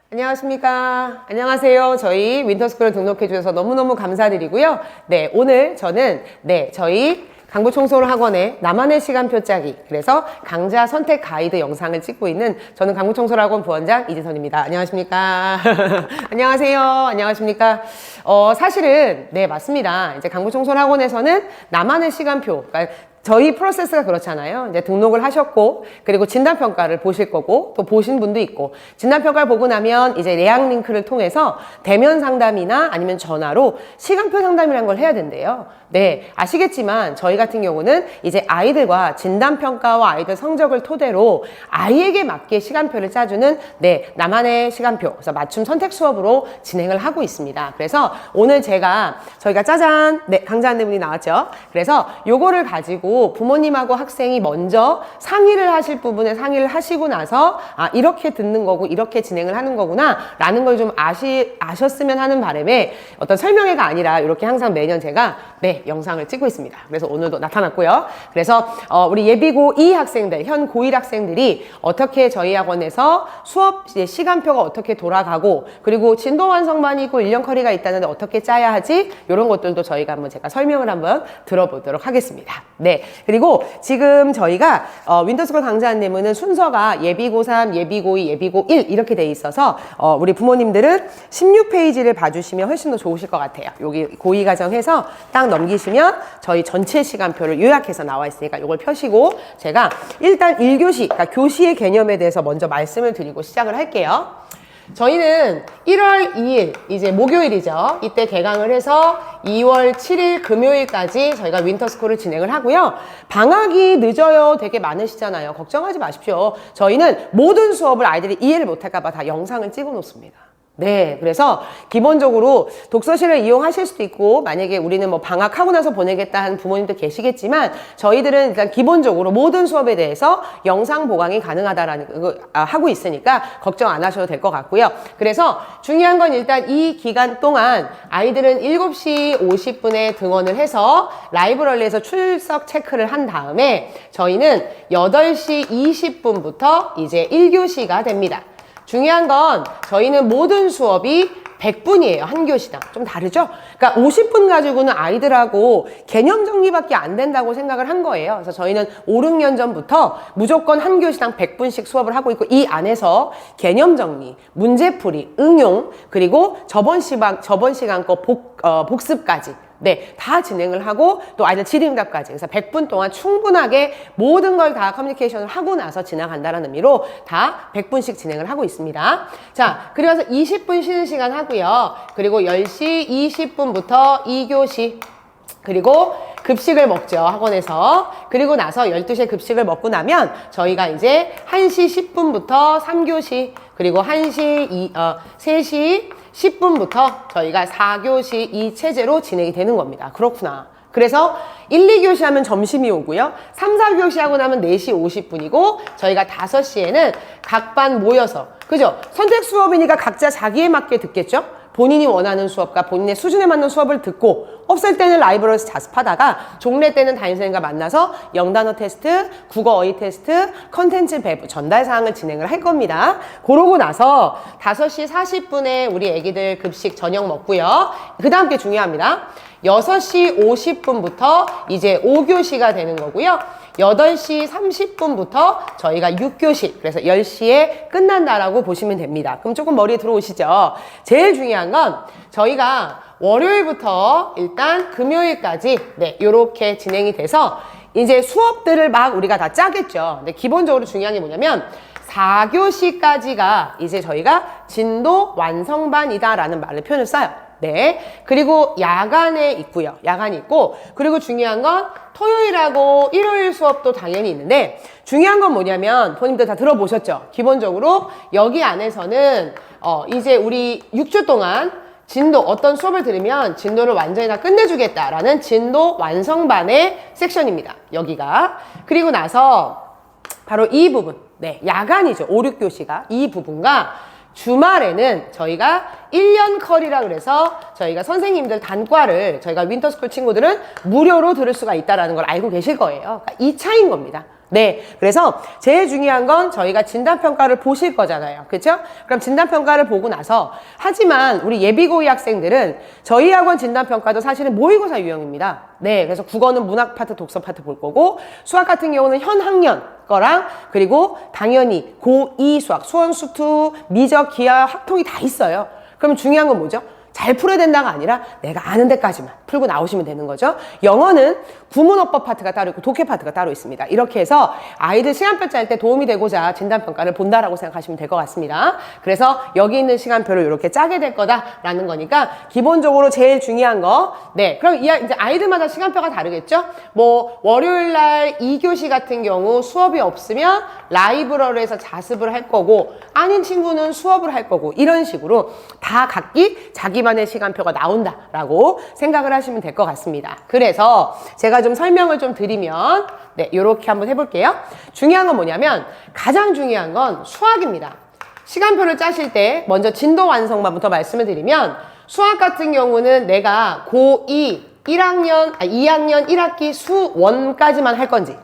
안녕하십니까. 안녕하세요. 저희 윈터스쿨 등록해 주셔서 너무너무 감사드리고요. 네, 오늘 저는 저희 강부청소학원의 나만의 시간표 짜기, 그래서 강좌 선택 가이드 영상을 찍고 있는 저는 강부청소학원 부원장 이지선입니다. 안녕하십니까. 안녕하세요. 안녕하십니까. 사실은 맞습니다. 이제 강부청소학원에서는 나만의 시간표, 그러니까 저희 프로세스가 그렇잖아요. 이제 등록을 하셨고, 그리고 진단평가를 보실 거고, 또 보신 분도 있고, 진단평가를 보고 나면 이제 예약 링크를 통해서 대면 상담이나 아니면 전화로 시간표 상담이라는 걸 해야 된대요. 네, 아시겠지만 저희 같은 경우는 이제 아이들과 진단평가와 아이들 성적을 토대로 아이에게 맞게 시간표를 짜주는 나만의 시간표, 그래서 맞춤 선택 수업으로 진행을 하고 있습니다. 그래서 오늘 저희가 짜잔! 강좌 안내문이 나왔죠. 그래서 요거를 가지고 부모님하고 학생이 먼저 상의를 하실 부분에 상의를 하시고 나서 이렇게 듣는 거고 이렇게 진행을 하는 거구나 라는 걸 좀 아셨으면 하는 바람에 어떤 설명회가 아니라 이렇게 항상 매년 제가 영상을 찍고 있습니다. 그래서 오늘도 나타났고요. 그래서 우리 예비고 2 학생들, 현 고1 학생들이 어떻게 저희 학원에서 수업 시간표가 어떻게 돌아가고, 그리고 진도 완성반이 있고 1년 커리가 있다는데 어떻게 짜야 하지? 이런 것들도 저희가 제가 설명을 한번 들어보도록 하겠습니다. 그리고 지금 저희가 윈터스쿨 강좌 안내문은 순서가 예비고 3, 예비고 2, 예비고 1 이렇게 돼 있어서 우리 부모님들은 16페이지를 봐주시면 훨씬 더 좋으실 것 같아요. 여기 고2 과정해서 딱 넘기시면 저희 전체 시간표를 요약해서 나와 있으니까 이걸 펴시고, 제가 일단 1교시, 그러니까 교시의 개념에 대해서 먼저 말씀을 드리고 시작을 할게요. 저희는 1월 2일, 이제 목요일이죠. 이때 개강을 해서 2월 7일 금요일까지 저희가 윈터스쿨을 진행을 하고요. 방학이 늦어요. 되게 많으시잖아요. 걱정하지 마십시오. 저희는 모든 수업을 아이들이 이해를 못할까봐 다 영상을 찍어 놓습니다. 그래서 기본적으로 독서실을 이용하실 수도 있고, 만약에 우리는 방학하고 나서 보내겠다 하는 부모님도 계시겠지만, 저희들은 일단 기본적으로 모든 수업에 대해서 영상 보강이 가능하다라는 하고 있으니까 걱정 안 하셔도 될 것 같고요. 그래서 중요한 건 일단 이 기간 동안 아이들은 7시 50분에 등원을 해서 라이브러리에서 출석 체크를 한 다음에 저희는 8시 20분부터 이제 1교시가 됩니다. 중요한 건 저희는 모든 수업이 100분이에요. 한 교시당. 좀 다르죠? 그러니까 50분 가지고는 아이들하고 개념 정리밖에 안 된다고 생각을 한 거예요. 그래서 저희는 5, 6년 전부터 무조건 한 교시당 100분씩 수업을 하고 있고, 이 안에서 개념 정리, 문제풀이, 응용, 그리고 저번 시간 거 복습까지 다 진행을 하고, 또 아이들 질의응답까지. 그래서 100분 동안 충분하게 모든 걸 다 커뮤니케이션을 하고 나서 지나간다는 의미로 다 100분씩 진행을 하고 있습니다. 자, 그리고 나서 20분 쉬는 시간 하고요. 그리고 10시 20분부터 2교시, 그리고 급식을 먹죠, 학원에서. 그리고 나서 12시에 급식을 먹고 나면 저희가 이제 1시 10분부터 3교시, 그리고 3시 10분부터 저희가 4교시 이 체제로 진행이 되는 겁니다. 그렇구나. 그래서 1, 2교시 하면 점심이 오고요. 3, 4교시 하고 나면 4시 50분이고, 저희가 5시에는 각 반 모여서, 그죠? 선택 수업이니까 각자 자기에 맞게 듣겠죠? 본인이 원하는 수업과 본인의 수준에 맞는 수업을 듣고, 없을 때는 라이브러리에서 자습하다가 종례 때는 담임선생님과 만나서 영단어 테스트, 국어 어휘 테스트, 컨텐츠 배부, 전달 사항을 진행을 할 겁니다. 그러고 나서 5시 40분에 우리 애기들 급식 저녁 먹고요. 그 다음 게 중요합니다. 6시 50분부터 이제 5교시가 되는 거고요. 8시 30분부터 저희가 6교시, 그래서 10시에 끝난다라고 보시면 됩니다. 그럼 조금 머리에 들어오시죠? 제일 중요한 건 저희가 월요일부터 일단 금요일까지 요렇게 진행이 돼서 이제 수업들을 막 우리가 다 짜겠죠. 근데 기본적으로 중요한 게 뭐냐면 4교시까지가 이제 저희가 진도 완성반이다라는 표현을 써요. 그리고 야간에 있고요. 야간이 있고, 그리고 중요한 건 토요일하고 일요일 수업도 당연히 있는데, 중요한 건 뭐냐면 부모님들 다 들어보셨죠? 기본적으로 여기 안에서는 이제 우리 6주 동안 진도, 어떤 수업을 들으면 진도를 완전히 다 끝내주겠다라는 진도 완성반의 섹션입니다. 여기가. 그리고 나서 바로 이 부분, 야간이죠. 5, 6교시가 이 부분과, 주말에는 저희가 1년 컬이라 그래서 저희가 선생님들 단과를 저희가 윈터스쿨 친구들은 무료로 들을 수가 있다는 걸 알고 계실 거예요. 그러니까 이 차이인 겁니다. 네, 그래서 제일 중요한 건 저희가 진단평가를 보실 거잖아요. 그렇죠? 그럼 진단평가를 보고 나서 하지만 우리 예비고이 학생들은 저희 학원 진단평가도 사실은 모의고사 유형입니다. 네, 그래서 국어는 문학 파트, 독서 파트 볼 거고 수학 같은 경우는 현 학년 거랑 그리고 당연히 고2 수학, 수원, 수투, 미적, 기하, 학통이 다 있어요. 그럼 중요한 건 뭐죠? 잘 풀어야 된다가 아니라 내가 아는 데까지만 풀고 나오시면 되는 거죠. 영어는 구문어법 파트가 따로 있고 독해 파트가 따로 있습니다. 이렇게 해서 아이들 시간표 짤 때 도움이 되고자 진단평가를 본다라고 생각하시면 될 것 같습니다. 그래서 여기 있는 시간표를 이렇게 짜게 될 거다라는 거니까 기본적으로 제일 중요한 거, 네, 그럼 이제 아이들마다 시간표가 다르겠죠? 뭐 월요일 날 2교시 같은 경우 수업이 없으면 라이브러리에서 자습을 할 거고 아닌 친구는 수업을 할 거고 이런 식으로 다 각기 자기만의 시간표가 나온다라고 생각을 하시면 될 것 같습니다. 그래서 제가 좀 설명을 좀 드리면 네, 이렇게 한번 해볼게요. 중요한 건 뭐냐면 가장 중요한 건 수학입니다. 시간표를 짜실 때 먼저 진도 완성반부터 말씀을 드리면 수학 같은 경우는 내가 고2 2학년 1학기 수1까지만 할 건지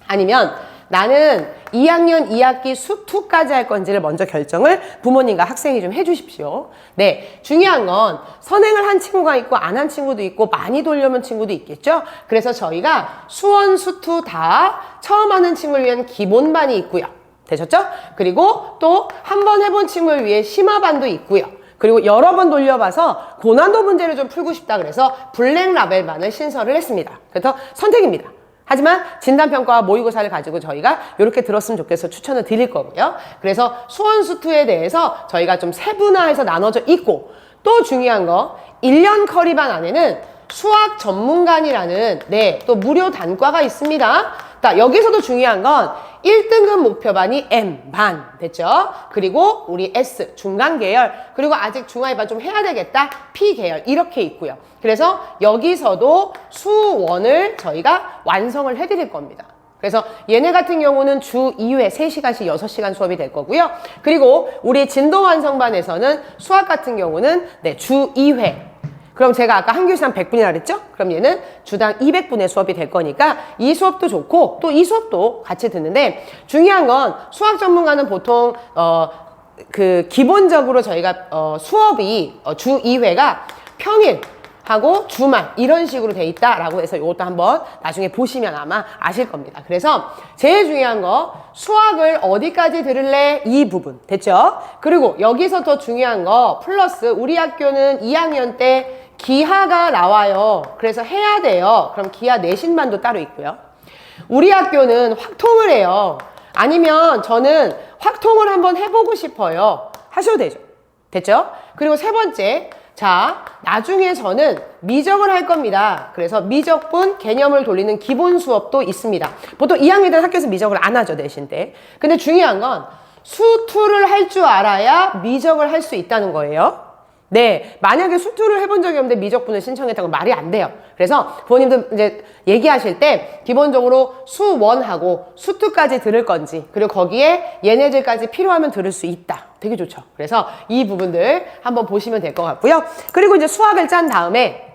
아니면 나는 2학년 2학기 수2까지 할 건지를 먼저 결정을 부모님과 학생이 좀 해주십시오. 네, 중요한 건 선행을 한 친구가 있고 안 한 친구도 있고 많이 돌려본 친구도 있겠죠. 그래서 저희가 수원, 수투 다 처음 하는 친구를 위한 기본반이 있고요. 되셨죠? 그리고 또 한 번 해본 친구를 위해 심화반도 있고요. 그리고 여러 번 돌려봐서 고난도 문제를 좀 풀고 싶다 그래서 블랙 라벨반을 신설을 했습니다. 그래서 선택입니다. 하지만 진단평가와 모의고사를 가지고 저희가 이렇게 들었으면 좋겠어 추천을 드릴 거고요. 그래서 수원수투에 대해서 저희가 좀 세분화해서 나눠져 있고 또 중요한 거 1년 커리반 안에는 수학 전문관이라는 네, 또 무료 단과가 있습니다. 자, 여기서도 중요한 건 1등급 목표반이 M반 됐죠? 그리고 우리 S 중간 계열 그리고 아직 중하위반 좀 해야 되겠다 P 계열 이렇게 있고요. 그래서 여기서도 수1을 저희가 완성을 해드릴 겁니다. 그래서 얘네 같은 경우는 주 2회 3시간씩 6시간 수업이 될 거고요. 그리고 우리 진도 완성반에서는 수학 같은 경우는 네, 주 2회 그럼 제가 아까 한 교시 한 100분이라 그랬죠? 그럼 얘는 주당 200분의 수업이 될 거니까 이 수업도 좋고 또 이 수업도 같이 듣는데 중요한 건 수학 전문가는 보통 기본적으로 저희가 수업이 주 2회가 평일 하고 주말 이런 식으로 돼 있다라고 해서 이것도 한번 나중에 보시면 아마 아실 겁니다. 그래서 제일 중요한 거 수학을 어디까지 들을래? 이 부분 됐죠? 그리고 여기서 더 중요한 거 플러스 우리 학교는 2학년 때 기하가 나와요. 그래서 해야 돼요. 그럼 기하 내신반도 따로 있고요. 우리 학교는 확통을 해요. 아니면 저는 확통을 한번 해보고 싶어요. 하셔도 되죠. 됐죠? 그리고 세 번째, 자, 나중에 저는 미적을 할 겁니다. 그래서 미적분 개념을 돌리는 기본 수업도 있습니다. 보통 2학년 때는 학교에서 미적을 안 하죠, 내신 때. 근데 중요한 건 수투를 할 줄 알아야 미적을 할 수 있다는 거예요. 네, 만약에 수투를 해본 적이 없는데 미적분을 신청했다고 말이 안 돼요. 그래서 부모님들 이제 얘기하실 때 기본적으로 수1하고 수투까지 들을 건지 그리고 거기에 얘네들까지 필요하면 들을 수 있다. 되게 좋죠. 그래서 이 부분들 한번 보시면 될 것 같고요. 그리고 이제 수학을 짠 다음에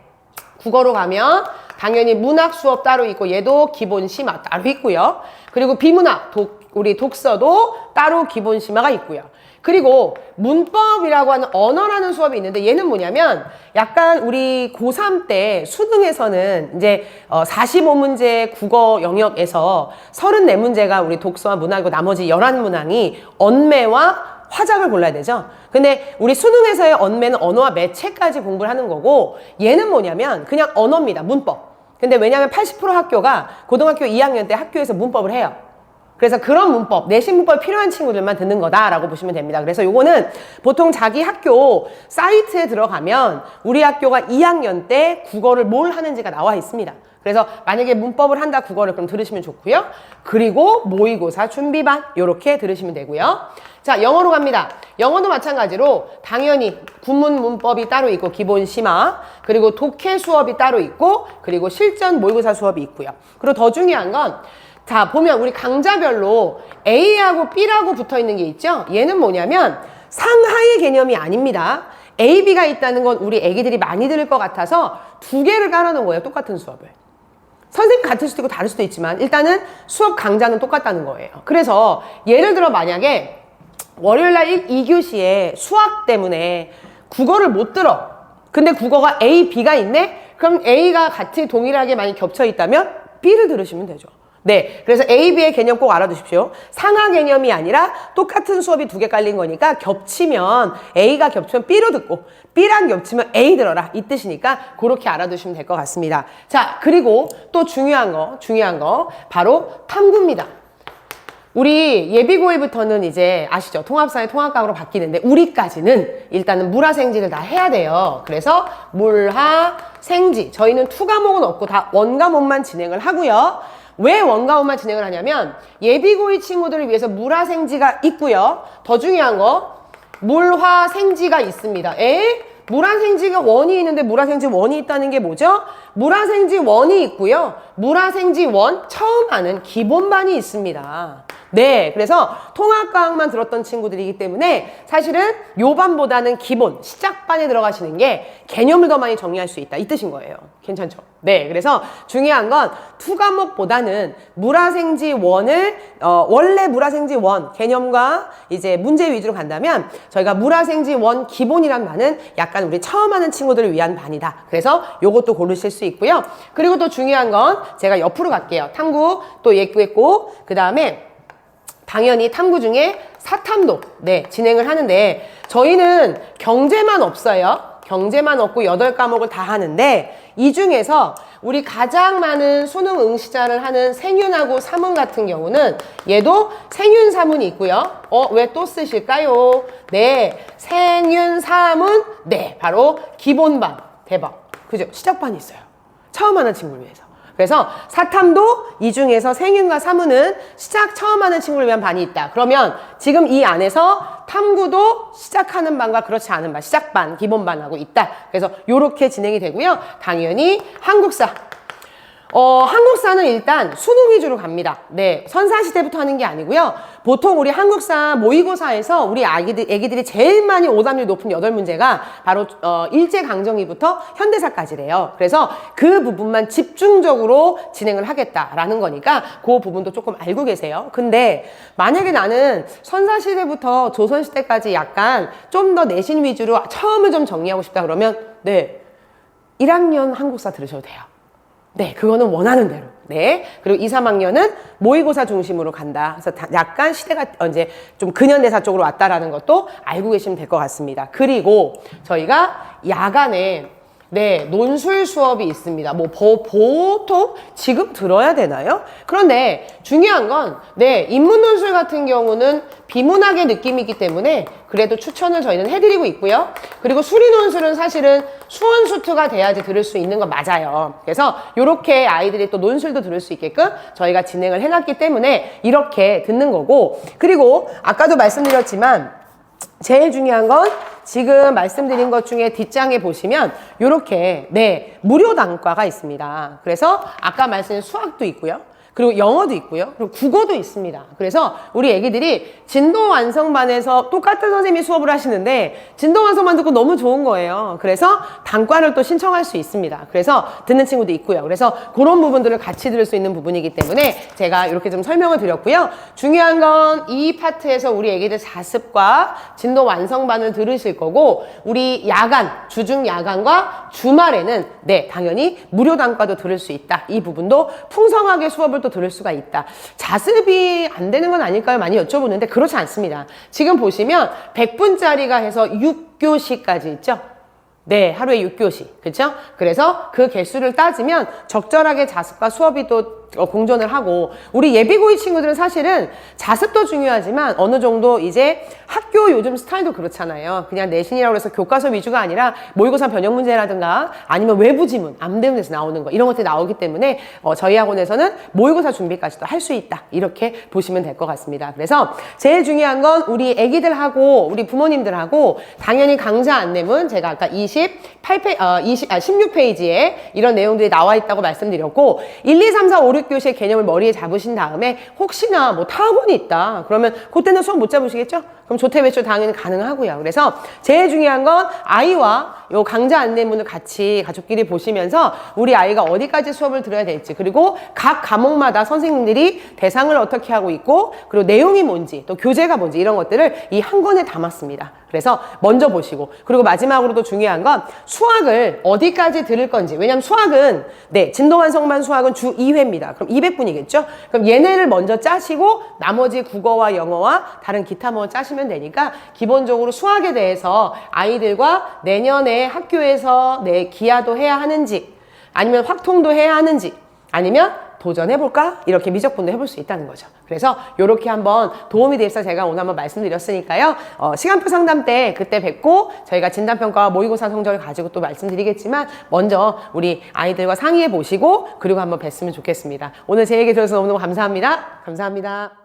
국어로 가면 당연히 문학 수업 따로 있고 얘도 기본 심화 따로 있고요. 그리고 비문학, 우리 독서도 따로 기본 심화가 있고요. 그리고 문법이라고 하는 언어라는 수업이 있는데 얘는 뭐냐면 약간 우리 고3 때 수능에서는 이제 45문제 국어 영역에서 34문제가 우리 독서와 문학이고 나머지 11문항이 언매와 화작을 골라야 되죠. 근데 우리 수능에서의 언매는 언어와 매체까지 공부를 하는 거고 얘는 뭐냐면 그냥 언어입니다. 문법. 근데 왜냐하면 80% 학교가 고등학교 2학년 때 학교에서 문법을 해요. 그래서 그런 문법, 내신 문법이 필요한 친구들만 듣는 거다라고 보시면 됩니다. 그래서 요거는 보통 자기 학교 사이트에 들어가면 우리 학교가 2학년 때 국어를 뭘 하는지가 나와 있습니다. 그래서 만약에 문법을 한다 국어를 그럼 들으시면 좋고요. 그리고 모의고사 준비반 요렇게 들으시면 되고요. 자, 영어로 갑니다. 영어도 마찬가지로 당연히 구문 문법이 따로 있고 기본 심화 그리고 독해 수업이 따로 있고 그리고 실전 모의고사 수업이 있고요. 그리고 더 중요한 건 자, 보면 우리 강좌별로 A하고 B라고 붙어 있는 게 있죠? 얘는 뭐냐면 상하의 개념이 아닙니다. A, B가 있다는 건 우리 애기들이 많이 들을 것 같아서 두 개를 깔아놓은 거예요. 똑같은 수업을. 선생님 같을 수도 있고 다를 수도 있지만 일단은 수업 강좌는 똑같다는 거예요. 그래서 예를 들어 만약에 월요일날 2교시에 수학 때문에 국어를 못 들어. 근데 국어가 A, B가 있네? 그럼 A가 같이 동일하게 많이 겹쳐 있다면 B를 들으시면 되죠. 네, 그래서 A, B의 개념 꼭 알아두십시오. 상하 개념이 아니라 똑같은 수업이 두 개 깔린 거니까 겹치면 A가 겹치면 B로 듣고 B랑 겹치면 A 들어라 이 뜻이니까 그렇게 알아두시면 될 것 같습니다. 자, 그리고 또 중요한 거 바로 탐구입니다. 우리 예비고1부터는 이제 아시죠? 통합사회 통합과학으로 바뀌는데 우리까지는 일단은 물화생지를 다 해야 돼요. 그래서 물화생지 저희는 2과목은 없고 다 1과목만 진행을 하고요. 왜 원과목만 진행을 하냐면 예비고2 친구들을 위해서 물화생지가 있고요. 더 중요한 거 물화생지가 있습니다. 물화생지가 원이 있는데 물화생지 원이 있다는 게 뭐죠? 물화생지 원이 있고요. 물화생지 원 처음 하는 기본반이 있습니다. 네, 그래서 통합과학만 들었던 친구들이기 때문에 사실은 요 반보다는 기본, 시작반에 들어가시는 게 개념을 더 많이 정리할 수 있다 이 뜻인 거예요. 괜찮죠? 네, 그래서 중요한 건 2과목보다는 물화생지 원을 원래 물화생지 원 개념과 이제 문제 위주로 간다면 저희가 물화생지 원 기본이란 말은 약간 우리 처음 하는 친구들을 위한 반이다. 그래서 요것도 고르실 수 있고요. 그리고 또 중요한 건 제가 옆으로 갈게요. 탐구 또 예구했고 그 다음에 당연히 탐구 중에 사탐도 진행을 하는데 저희는 경제만 없어요. 경제만 없고 8과목을 다 하는데 이 중에서 우리 가장 많은 수능 응시자를 하는 생윤하고 사문 같은 경우는 얘도 생윤 사문이 있고요. 왜 또 쓰실까요? 네, 생윤 사문 바로 기본반 대박. 그죠? 시작반이 있어요. 처음 하는 친구를 위해서. 그래서 사탐도 이 중에서 생윤과 사문은 시작 처음 하는 친구를 위한 반이 있다. 그러면 지금 이 안에서 탐구도 시작하는 반과 그렇지 않은 반, 시작반, 기본반하고 있다. 그래서 요렇게 진행이 되고요. 당연히 한국사. 한국사는 일단 수능 위주로 갑니다. 네, 선사시대부터 하는 게 아니고요. 보통 우리 한국사 모의고사에서 우리 애기들이 제일 많이 오답률이 높은 8문제가 바로 일제강점기부터 현대사까지래요. 그래서 그 부분만 집중적으로 진행을 하겠다라는 거니까 그 부분도 조금 알고 계세요. 근데 만약에 나는 선사시대부터 조선시대까지 약간 좀 더 내신 위주로 처음을 좀 정리하고 싶다 그러면 1학년 한국사 들으셔도 돼요. 네, 그거는 원하는 대로. 네. 그리고 2, 3학년은 모의고사 중심으로 간다. 그래서 약간 시대가 이제 좀 근현대사 쪽으로 왔다라는 것도 알고 계시면 될 것 같습니다. 그리고 저희가 야간에 논술 수업이 있습니다. 보통 지금 들어야 되나요? 그런데 중요한 건, 인문 논술 같은 경우는 비문학의 느낌이 있기 때문에 그래도 추천을 저희는 해드리고 있고요. 그리고 수리 논술은 사실은 수원수투가 돼야지 들을 수 있는 건 맞아요. 그래서 이렇게 아이들이 또 논술도 들을 수 있게끔 저희가 진행을 해놨기 때문에 이렇게 듣는 거고, 그리고 아까도 말씀드렸지만 제일 중요한 건 지금 말씀드린 것 중에 뒷장에 보시면 이렇게 무료 단과가 있습니다. 그래서 아까 말씀드린 수학도 있고요. 그리고 영어도 있고요. 그리고 국어도 있습니다. 그래서 우리 애기들이 진도 완성반에서 똑같은 선생님이 수업을 하시는데 진도 완성반 듣고 너무 좋은 거예요. 그래서 단과를 또 신청할 수 있습니다. 그래서 듣는 친구도 있고요. 그래서 그런 부분들을 같이 들을 수 있는 부분이기 때문에 제가 이렇게 좀 설명을 드렸고요. 중요한 건 이 파트에서 우리 애기들 자습과 진도 완성반을 들으실 거고, 우리 야간, 주중 야간과 주말에는 당연히 무료 단과도 들을 수 있다. 이 부분도 풍성하게 수업을 또 들을 수가 있다. 자습이 안 되는 건 아닐까요? 많이 여쭤보는데 그렇지 않습니다. 지금 보시면 100분짜리가 해서 6교시까지 있죠? 하루에 6교시. 그렇죠? 그래서 그 개수를 따지면 적절하게 자습과 수업이 또 공존을 하고, 우리 예비고2 친구들은 사실은 자습도 중요하지만 어느 정도 이제 학교 요즘 스타일도 그렇잖아요. 그냥 내신이라고 해서 교과서 위주가 아니라 모의고사 변형 문제라든가 아니면 외부 지문, 암대문에서 나오는 거 이런 것들이 나오기 때문에 저희 학원에서는 모의고사 준비까지도 할 수 있다. 이렇게 보시면 될 것 같습니다. 그래서 제일 중요한 건 우리 애기들하고 우리 부모님들하고 당연히 강좌 안내문 제가 아까 16페이지에 이런 내용들이 나와 있다고 말씀드렸고, 1, 2, 3, 4, 5, 6교시의 개념을 머리에 잡으신 다음에 혹시나 뭐 타학원이 있다 그러면 그때는 수업 못 잡으시겠죠? 그럼 조퇴 배출 당연히 가능하고요. 그래서 제일 중요한 건 아이와 요 강좌 안내문을 같이 가족끼리 보시면서 우리 아이가 어디까지 수업을 들어야 될지, 그리고 각 과목마다 선생님들이 대상을 어떻게 하고 있고, 그리고 내용이 뭔지, 또 교재가 뭔지, 이런 것들을 이 한 권에 담았습니다. 그래서 먼저 보시고, 그리고 마지막으로도 중요한 건 수학을 어디까지 들을 건지. 왜냐면 수학은 진도완성반 수학은 주 2회입니다. 그럼 200분이겠죠? 그럼 얘네를 먼저 짜시고 나머지 국어와 영어와 다른 기타 뭐 짜시면 되니까, 기본적으로 수학에 대해서 아이들과 내년에 학교에서 기하도 해야 하는지, 아니면 확통도 해야 하는지, 아니면 도전해볼까? 이렇게 미적분도 해볼 수 있다는 거죠. 그래서 이렇게 한번 도움이 돼서 제가 오늘 한번 말씀드렸으니까요. 시간표 상담 때 그때 뵙고 저희가 진단평가와 모의고사 성적을 가지고 또 말씀드리겠지만, 먼저 우리 아이들과 상의해 보시고 그리고 한번 뵀으면 좋겠습니다. 오늘 제 얘기 들어서 너무너무 감사합니다. 감사합니다.